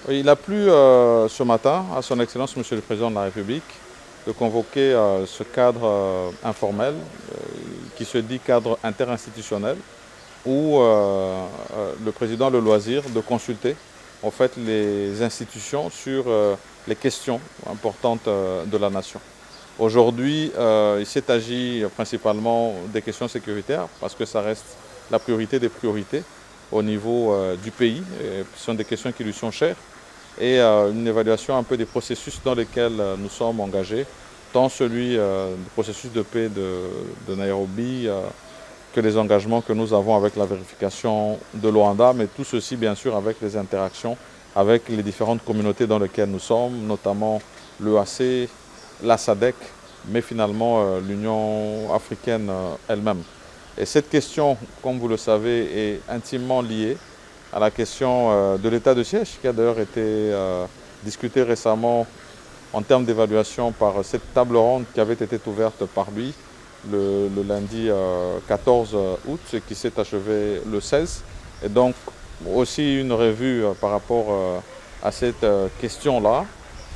Oui, il a plu ce matin à son Excellence Monsieur le Président de la République de convoquer ce cadre informel qui se dit cadre interinstitutionnel où le Président a le loisir de consulter en fait les institutions sur les questions importantes de la nation. Aujourd'hui, il s'est agi principalement des questions sécuritaires parce que ça reste la priorité des priorités au niveau du pays. Ce sont des questions qui lui sont chères et une évaluation un peu des processus dans lesquels nous sommes engagés, tant celui du processus de paix de Nairobi que les engagements que nous avons avec la vérification de Luanda, mais tout ceci bien sûr avec les interactions avec les différentes communautés dans lesquelles nous sommes, notamment l'EAC, la SADC, mais finalement l'Union africaine elle-même. Et cette question, comme vous le savez, est intimement liée à la question de l'état de siège, qui a d'ailleurs été discutée récemment en termes d'évaluation par cette table ronde qui avait été ouverte par lui le lundi 14 août, qui s'est achevé le 16. Et donc aussi une revue par rapport à cette question-là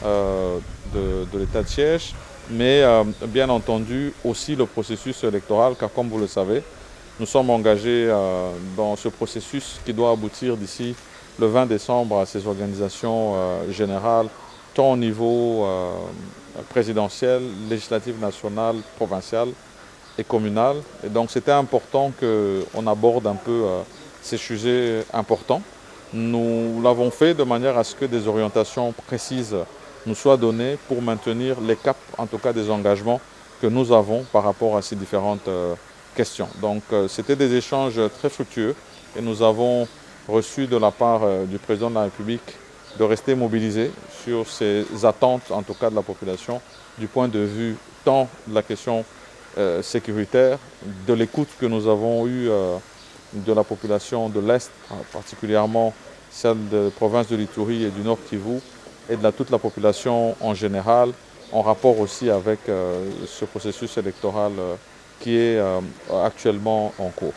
de l'état de siège, mais bien entendu aussi le processus électoral, car comme vous le savez, nous sommes engagés dans ce processus qui doit aboutir d'ici le 20 décembre à ces organisations générales, tant au niveau présidentiel, législatif national, provincial et communal. Et donc c'était important qu'on aborde un peu ces sujets importants. Nous l'avons fait de manière à ce que des orientations précises nous soient données pour maintenir les caps, en tout cas des engagements que nous avons par rapport à ces différentes questions. Donc c'était des échanges très fructueux et nous avons reçu de la part du Président de la République de rester mobilisé sur ces attentes, en tout cas de la population, du point de vue tant de la question sécuritaire, de l'écoute que nous avons eue de la population de l'Est, particulièrement celle de la province de l'Ituri et du Nord Kivu, et de toute la population en général, en rapport aussi avec ce processus électoral qui est actuellement en cours.